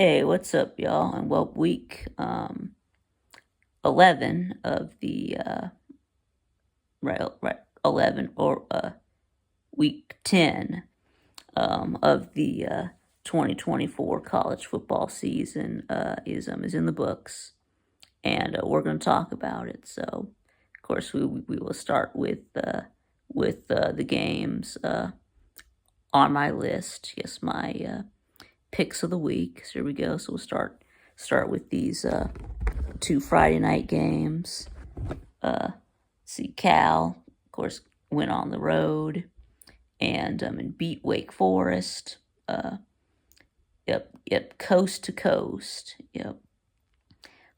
Hey, what's up, y'all? And well, week 11 of the right 11 or week 10 of the 2024 college football season is in the books, and we're going to talk about it. So, of course, we will start with the games on my list. Yes, my picks of the week. So here we go. So we'll start with these two Friday night games. See, Cal, of course, went on the road and beat Wake Forest. Yep, coast to coast. Yep,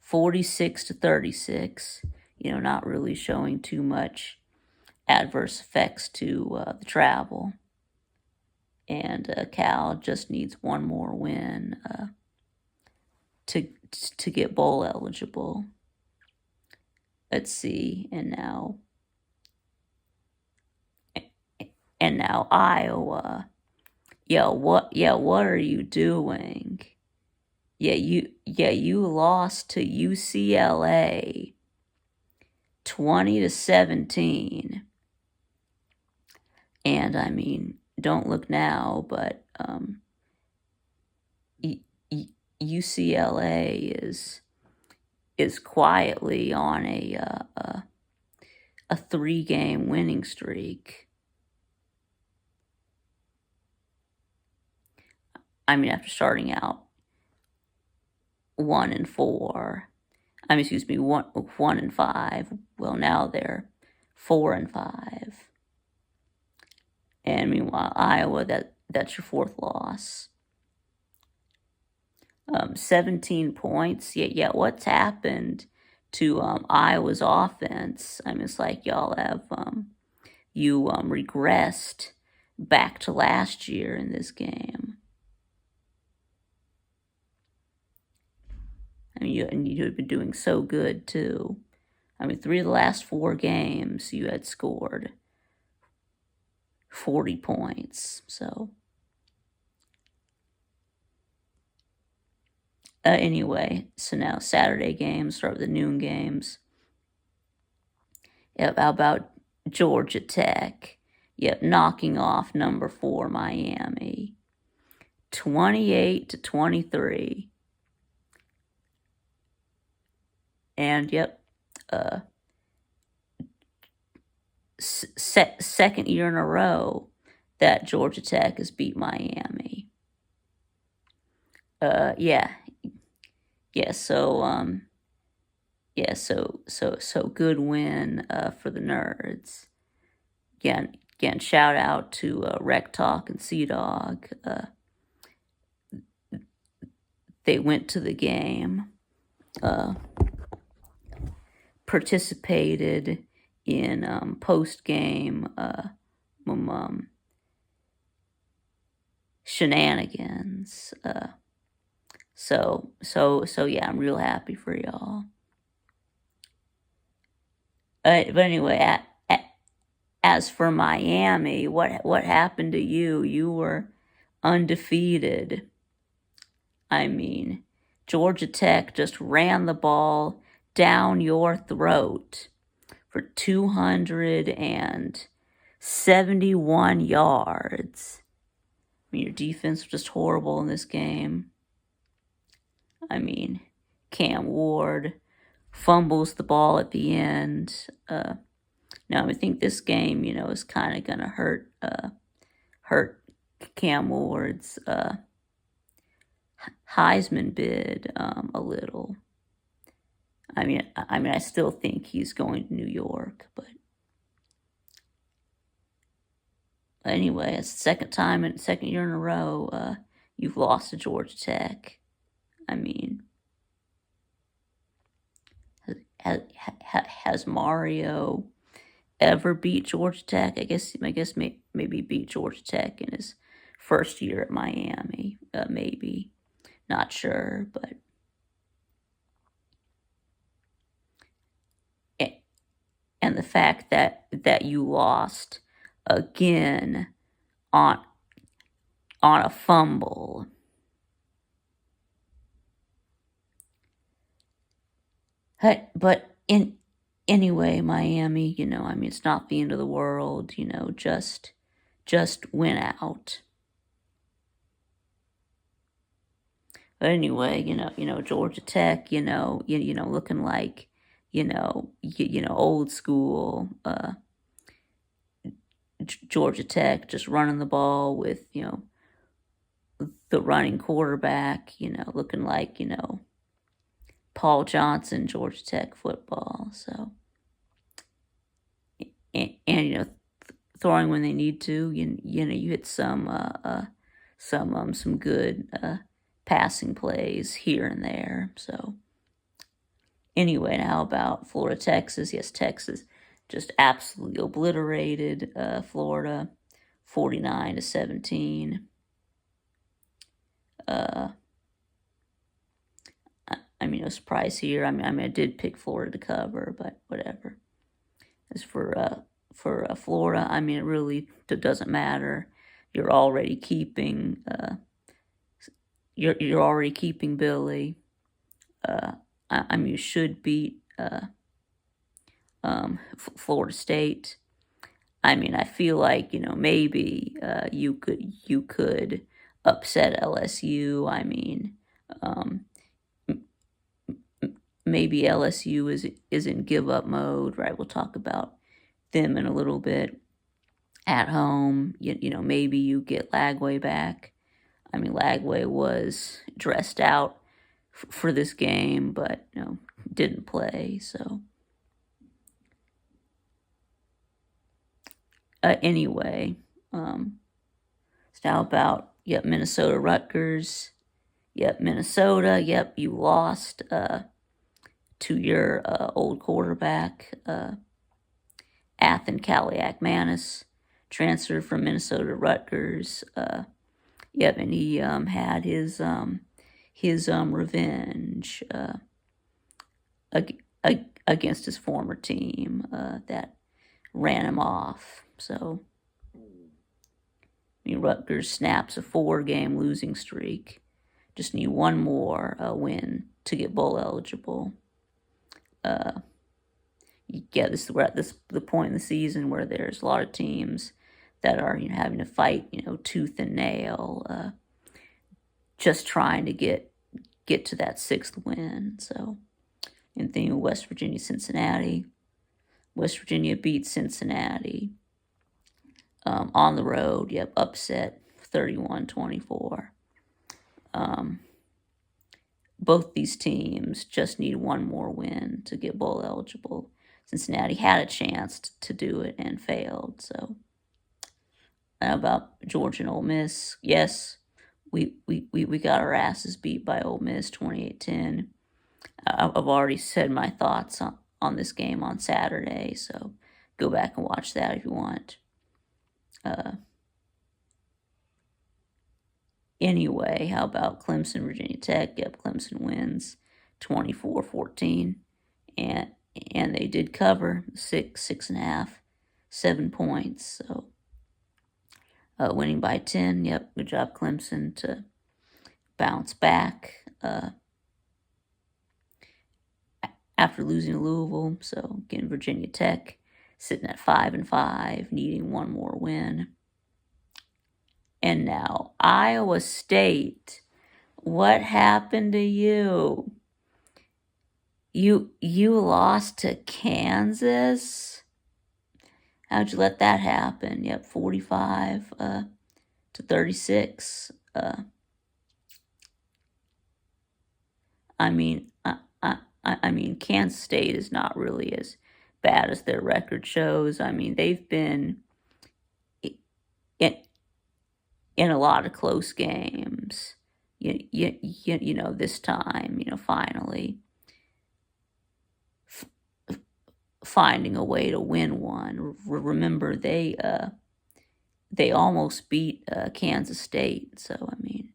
46-36. Not really showing too much adverse effects to the travel. And Cal just needs one more win to get bowl eligible. Let's see, and now Iowa. What are you doing? You lost to UCLA 20-17. And I mean, don't look now, but UCLA is quietly on a 3-game winning streak. I mean, after starting out 1-4, excuse me, 1-5. Well, now they're 4-5. And meanwhile, Iowa, that's your fourth loss. 17 points. Yeah. What's happened to Iowa's offense? I mean, it's like y'all have regressed back to last year in this game. I mean, you had been doing so good too. I mean, 3 of the last 4 games you had scored 40 points. So anyway, so now Saturday games, start with the noon games. Yep, how about Georgia Tech? Yep, knocking off number 4 Miami, 28-23. And yep, second year in a row that Georgia Tech has beat Miami. So good win for the Nerds. Again, shout out to Rec Talk and Sea Dog. They went to the game, participated in post game shenanigans. So yeah, I'm real happy for y'all. But anyway, as for Miami, what happened to you? You were undefeated. I mean, Georgia Tech just ran the ball down your throat for 271 yards. I mean, your defense was just horrible in this game. I mean, Cam Ward fumbles the ball at the end. Now, I think this game, is kind of going to hurt Cam Ward's Heisman bid a little. I mean, I still think he's going to New York, but anyway, it's the second year in a row you've lost to Georgia Tech. I mean, has Mario ever beat Georgia Tech? I guess maybe beat Georgia Tech in his first year at Miami. Maybe, not sure, but and the fact that you lost again on a fumble. But anyway, Miami, I mean, it's not the end of the world, just win out. But anyway, Georgia Tech, looking like, old school, Georgia Tech, just running the ball with, the running quarterback, looking like, Paul Johnson, Georgia Tech football. So, and throwing when they need to, you hit some good passing plays here and there. So, anyway, now how about Florida, Texas? Yes, Texas just absolutely obliterated Florida, 49-17. I mean, no surprise here. I mean, I did pick Florida to cover, but whatever. As for Florida, I mean, it really doesn't matter. You're already keeping you're already keeping Billy. I mean, you should beat Florida State. I mean, I feel like maybe you could upset LSU. I mean, maybe LSU is in give up mode, right? We'll talk about them in a little bit. At home, maybe you get Lagway back. I mean, Lagway was dressed out for this game, but didn't play. So anyway, so now about Minnesota Rutgers. Minnesota. You lost to your old quarterback, Athan Kaliak-Manis, transferred from Minnesota to Rutgers. And he had his revenge against his former team that ran him off. So, Rutgers snaps a 4-game losing streak. Just need one more win to get bowl eligible. We're at the point in the season where there's a lot of teams that are having to fight tooth and nail, just trying to get to that 6th win. So, in thing with West Virginia, Cincinnati. West Virginia beat Cincinnati on the road. Upset 31-24. Both these teams just need one more win to get bowl eligible. Cincinnati had a chance to do it and failed. So, how about Georgia and Ole Miss? Yes, we got our asses beat by Ole Miss 28-10. I've already said my thoughts on this game on Saturday, so go back and watch that if you want. Anyway, how about Clemson, Virginia Tech? Clemson wins 24-14, and they did cover 6.5, 7 points. So winning by 10. Good job, Clemson, to bounce back after losing to Louisville. So again, Virginia Tech sitting at 5-5, needing one more win. And now Iowa State. What happened to you? You lost to Kansas? How'd you let that happen? 45-36. I mean, Kansas State is not really as bad as their record shows. I mean, they've been in a lot of close games. This time, finally finding a way to win one. Remember, they almost beat Kansas State. So, I mean,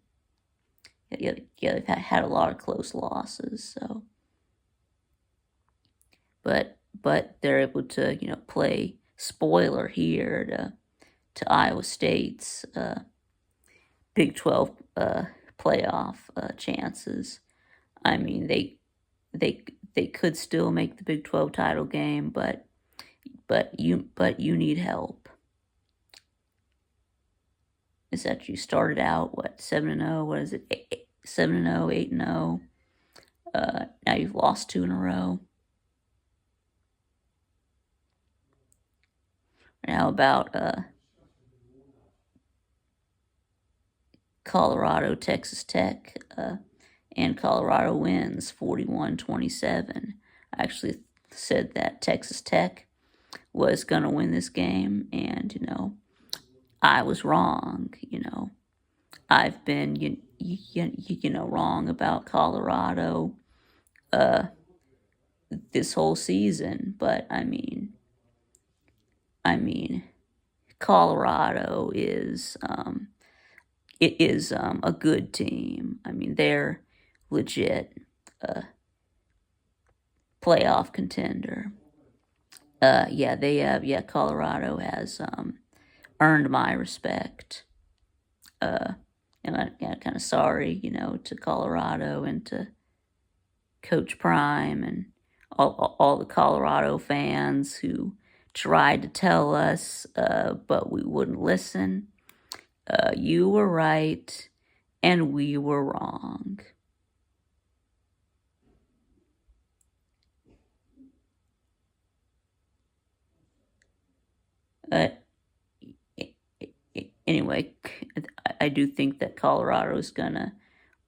they've had a lot of close losses. So, but they're able to play spoiler here to Iowa State's Big 12 playoff chances. I mean, they they could still make the Big 12 title game, but you need help. Is that you started out what 7-0? What is it? 7-0, 8-0. Now you've lost 2 in a row. And how about Colorado, Texas Tech, and Colorado wins 41-27. I actually said that Texas Tech was going to win this game, and I was wrong. I've been wrong about Colorado this whole season, but I mean Colorado is a good team. I mean, they're legit playoff contender. Colorado has earned my respect. And I'm kind of sorry, to Colorado and to Coach Prime and all the Colorado fans who tried to tell us, but we wouldn't listen. You were right, and we were wrong. Anyway, I do think that Colorado is going to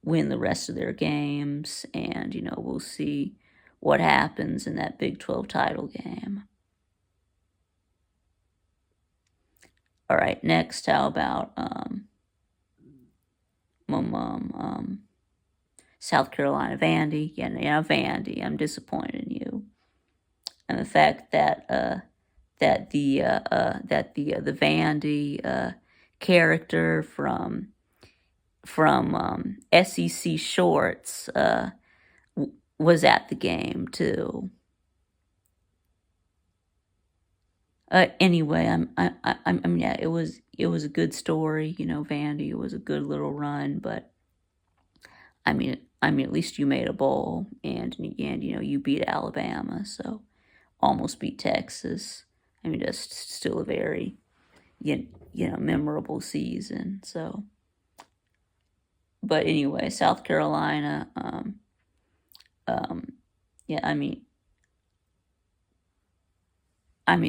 win the rest of their games, and, we'll see what happens in that Big 12 title game. All right, next, how about South Carolina Vandy? Yeah, Vandy, I'm disappointed in you. And the fact that the Vandy character from SEC Shorts was at the game too. Anyway, it was a good story, Vandy. It was a good little run, but I mean, at least you made a bowl, and you beat Alabama, so almost beat Texas. I mean, just still a very memorable season. So, but anyway, South Carolina,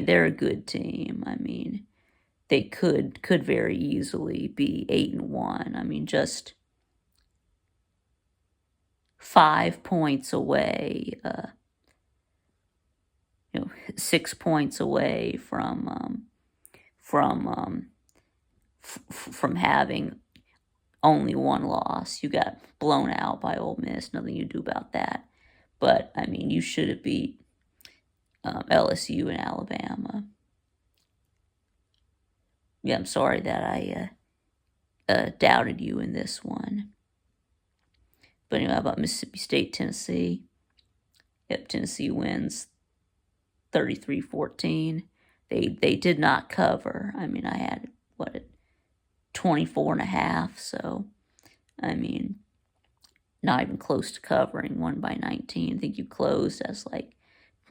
they're a good team. They could very easily be 8-1. Just 5 points away, 6 points away from having only one loss. You got blown out by Ole Miss. Nothing you do about that. But you should have beat LSU and Alabama. Yeah, I'm sorry that I doubted you in this one. But anyway, how about Mississippi State, Tennessee? Yep, Tennessee wins 33-14. They did not cover. I had 24.5. So not even close to covering. Won by 19. I think you closed as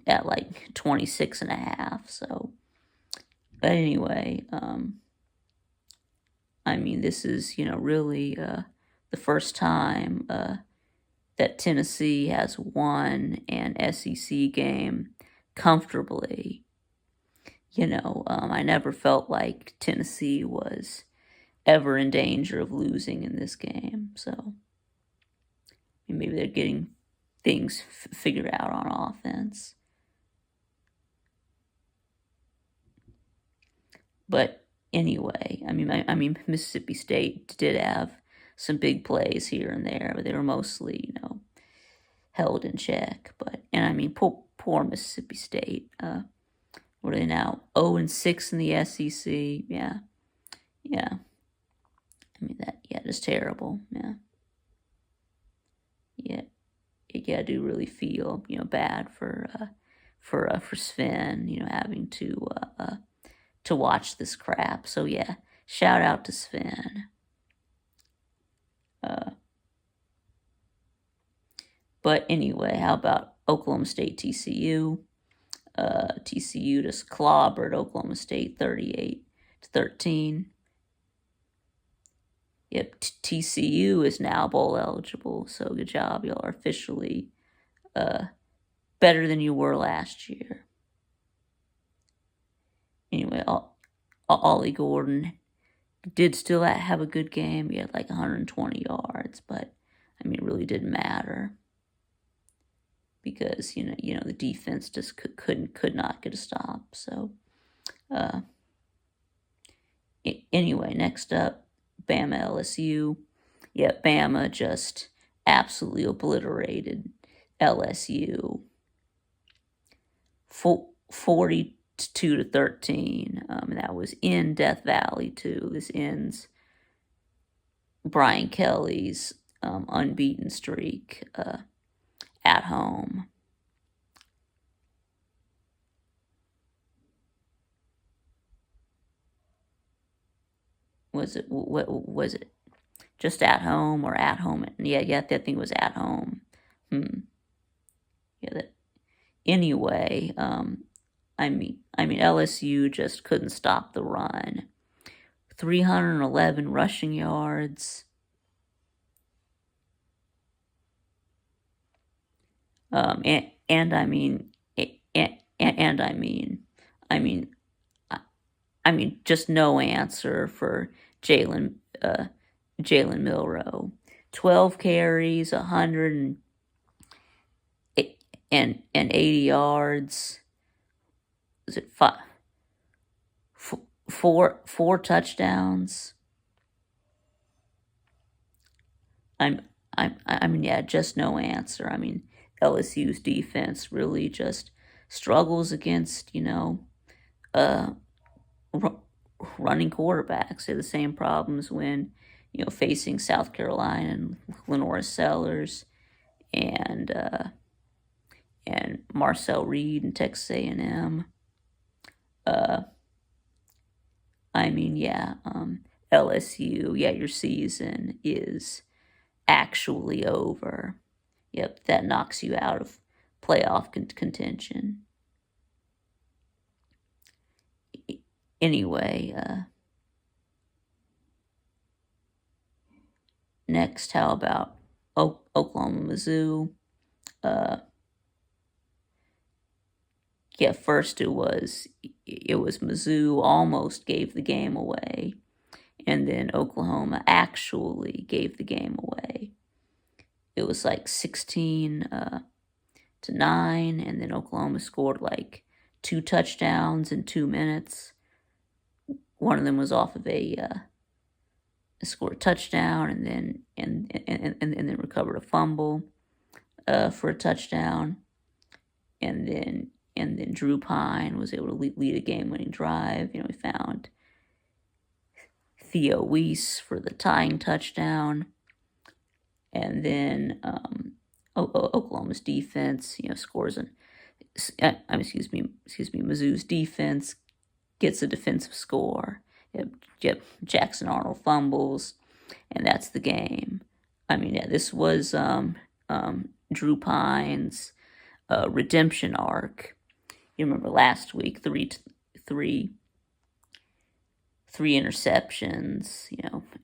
at 26.5. So, but anyway, this is really the first time that Tennessee has won an SEC game comfortably. I never felt like Tennessee was ever in danger of losing in this game. So maybe they're getting things figured out on offense. But anyway, Mississippi State did have some big plays here and there, but they were mostly, held in check. But poor Mississippi State. What are they now? 0-6 in the SEC. Yeah. Just terrible. Yeah. I do really feel bad for Sven, having to watch this crap. So yeah, shout out to Sven. But anyway, how about Oklahoma State TCU. TCU just clobbered Oklahoma State 38-13. Yep, TCU is now bowl eligible, so good job. Y'all are officially better than you were last year. Anyway, Ollie Gordon did still have a good game. He had like 120 yards, but I mean, it really didn't matter because the defense just could not get a stop. So, anyway, next up, Bama LSU. Yeah, Bama just absolutely obliterated LSU. 42-13. And that was in Death Valley too. This ends Brian Kelly's unbeaten streak at home. Was it just at home or at home? Yeah, that thing was at home. Yeah. Anyway, I mean LSU just couldn't stop the run. 311 rushing yards. And I mean just no answer for Jalen Milroe. 12 carries, 180 yards. Was it four touchdowns? Yeah, just no answer. I mean, LSU's defense really just struggles against, running quarterbacks. They have the same problems when, facing South Carolina and Lenora Sellers and Marcel Reed and Texas A&M. LSU, your season is actually over. Yep, that knocks you out of playoff contention. Anyway, next, how about Oklahoma Mizzou? First it was Mizzou almost gave the game away, and then Oklahoma actually gave the game away. It was like 16-9, and then Oklahoma scored like 2 touchdowns in 2 minutes. One of them was off of scored a touchdown, and then recovered a fumble for a touchdown, and then Drew Pine was able to lead a game-winning drive. We found Theo Weiss for the tying touchdown, and then Oklahoma's defense, scores Mizzou's defense gets a defensive score. Yep, Jackson Arnold fumbles, and that's the game. This was Drew Pine's redemption arc. You remember last week, three interceptions,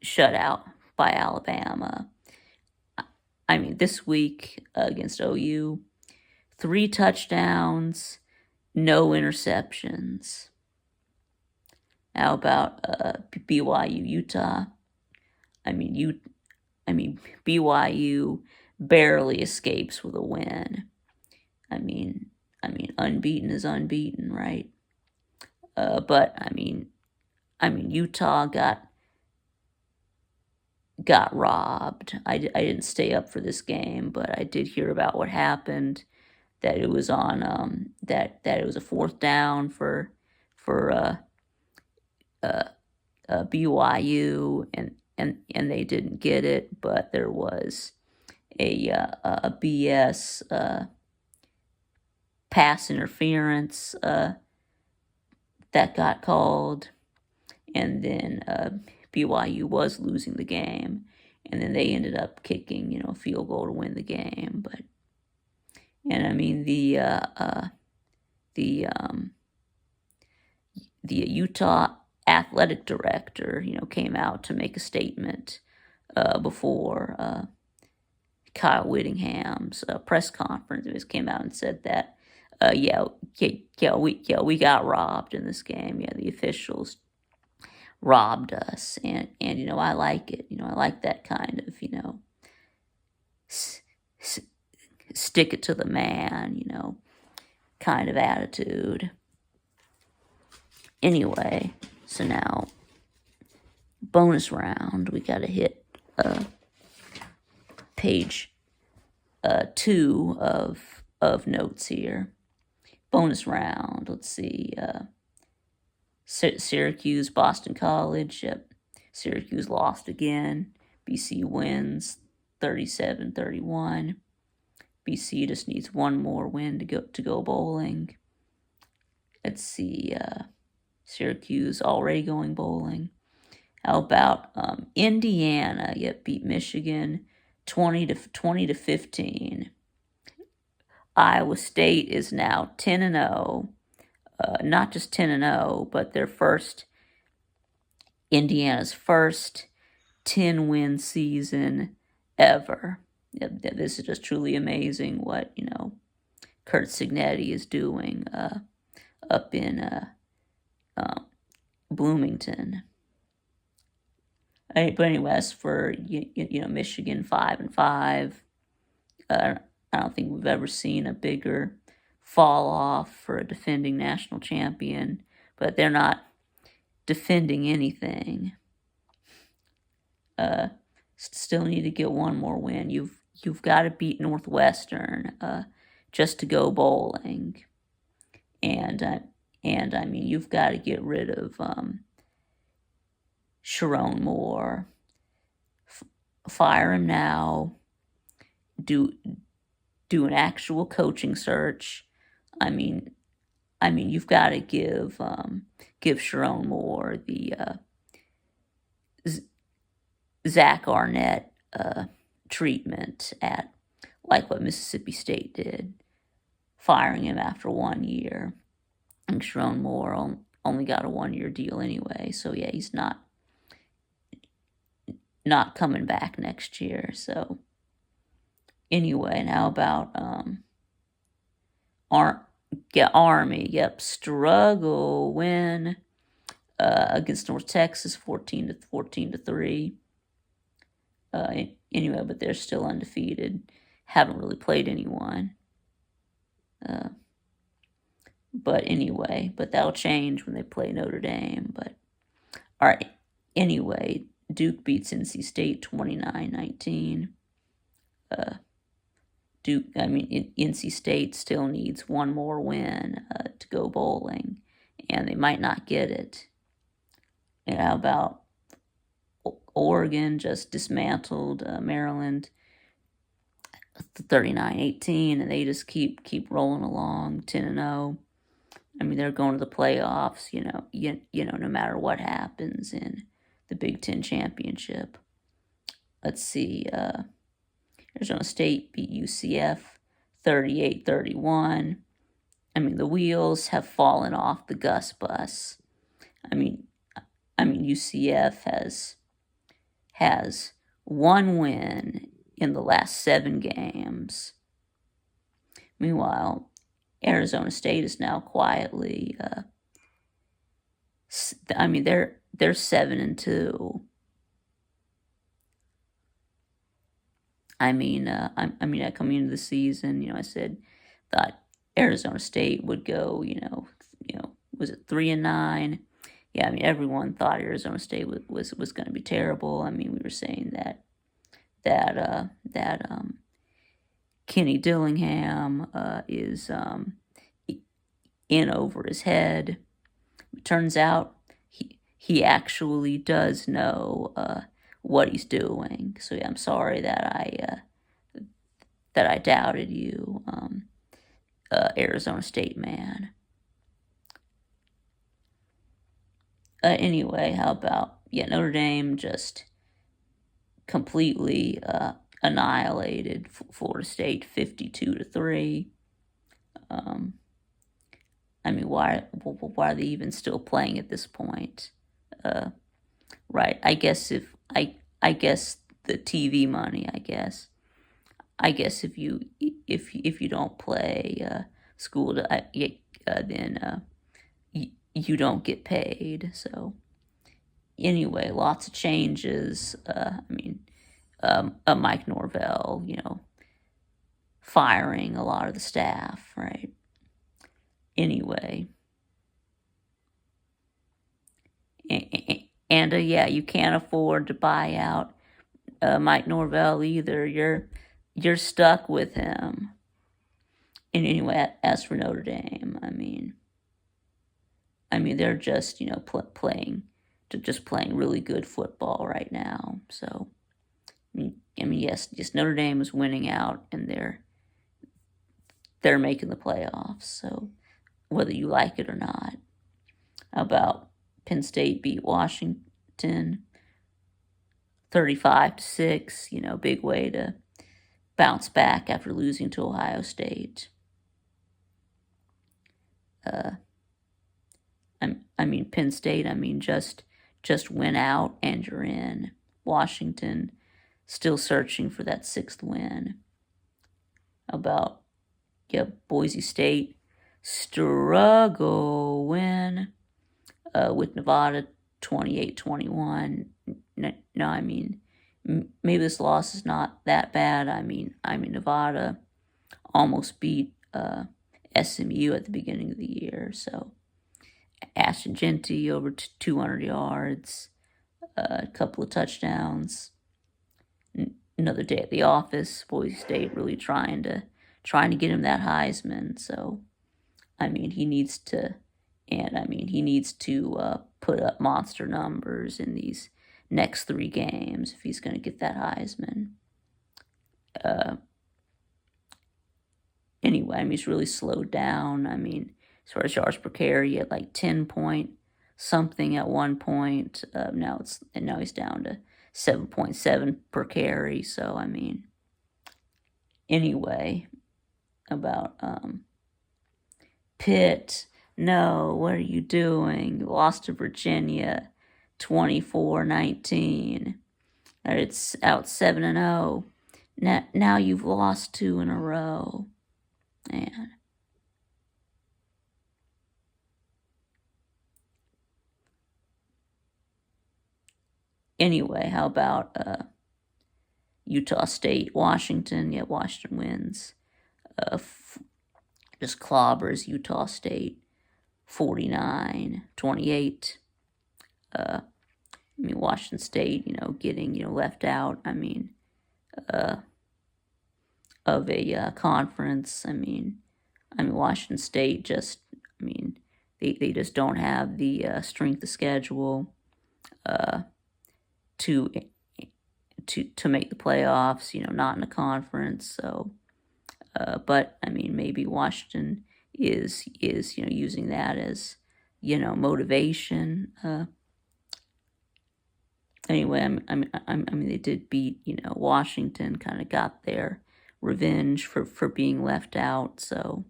shutout by Alabama. This week against OU, 3 touchdowns, no interceptions. How about BYU Utah? BYU barely escapes with a win. Unbeaten is unbeaten, right? But Utah got robbed. I didn't stay up for this game, but I did hear about what happened. That it was on that it was a 4th down for BYU, and they didn't get it, but there was a BS pass interference that got called, and then BYU was losing the game, and then they ended up kicking a field goal to win the game. But And I mean the Utah athletic director, came out to make a statement before Kyle Whittingham's press conference. It came out and said that, we got robbed in this game. Yeah, the officials robbed us, and I like it. I like that kind of s- s- stick it to the man, kind of attitude. Anyway, so now bonus round, we got to hit page 2 of notes here. Bonus round. Let's see. Syracuse, Boston College. Yep. Syracuse lost again. BC wins 37-31. BC just needs one more win to go bowling. Let's see. Syracuse already going bowling. How about Indiana? Yep, beat Michigan 20-15. Iowa State is now 10-0. Not just 10-0, but Indiana's first 10-win season ever. This is just truly amazing what Curt Cignetti is doing up in Bloomington. But anyway, as for Michigan 5-5, I don't think we've ever seen a bigger fall off for a defending national champion. But they're not defending anything. Still need to get one more win. You've got to beat Northwestern just to go bowling, and I mean you've got to get rid of Sharon Moore. Fire him now. Do an actual coaching search. I mean you've got to give Sharon Moore the Zach Arnett treatment at like what Mississippi State did, firing him after 1 year. And Sharon Moore only got a 1-year deal anyway, so yeah, he's not coming back next year. So anyway, now about Army. Yep, struggle win against North Texas, 14-3. Anyway, but they're still undefeated. Haven't really played anyone. But anyway, that'll change when they play Notre Dame. But all right. Anyway, Duke beats NC State 29-19. NC State still needs one more win to go bowling, and they might not get it. And how about Oregon just dismantled Maryland 39-18, and they just keep rolling along 10-0. I mean, they're going to the playoffs, no matter what happens in the Big Ten championship. Let's see. Arizona State beat UCF 38-31. I mean, the wheels have fallen off the Gus bus. I mean, UCF has one win in the last 7 games. Meanwhile, Arizona State is now quietly. They're 7-2. Coming into the season, I thought Arizona State would go, was it 3-9? Yeah, everyone thought Arizona State was going to be terrible. We were saying that Kenny Dillingham is in over his head. It turns out he actually does know what he's doing. So yeah, I'm sorry that I doubted you, Arizona State man. Anyway, how about Notre Dame just completely annihilated Florida State 52-3. I mean, why are they even still playing at this point? Right. I guess I guess the TV money. I guess if you don't play school, then you don't get paid. So anyway, lots of changes. Mike Norvell, firing a lot of the staff, right? Anyway, and yeah, you can't afford to buy out Mike Norvell either. You're stuck with him. And anyway, as for Notre Dame, I mean, they're just playing really good football right now. So yes, Notre Dame is winning out, and they're making the playoffs. So whether you like it or not. How about Penn State beat Washington 35-6? Big way to bounce back after losing to Ohio State. Penn State, just went out and you're in. Washington still searching for that 6th win. About Boise State struggle win with Nevada 28-21. No, maybe this loss is not that bad. Nevada almost beat SMU at the beginning of the year. So Ashton Jeanty over 200 yards, a couple of touchdowns. Another day at the office. Boise State really trying to get him that Heisman. So he needs to put up monster numbers in these next 3 games if he's going to get that Heisman. Anyway, he's really slowed down. As far as yards per carry, at like 10 point something at one point. Now he's down to 7.7 per carry. So anyway, about Pitt. No, what are you doing? You lost to Virginia 24-19. It's out 7-0. Now you've lost 2 in a row. Man. Anyway, how about Utah State, Washington? Yeah, Washington wins. Just clobbers Utah State 49-28. Washington State, getting left out. Of a conference. Washington State just. They just don't have the strength of schedule to make the playoffs. Not in a conference. So, but maybe Washington is using that as motivation. Anyway, they did beat Washington, kind of got their revenge for being left out. So,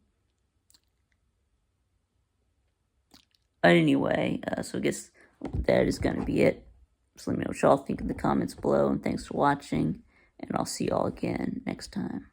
but anyway, so I guess that is going to be it. So let me know what y'all think in the comments below, and thanks for watching, and I'll see y'all again next time.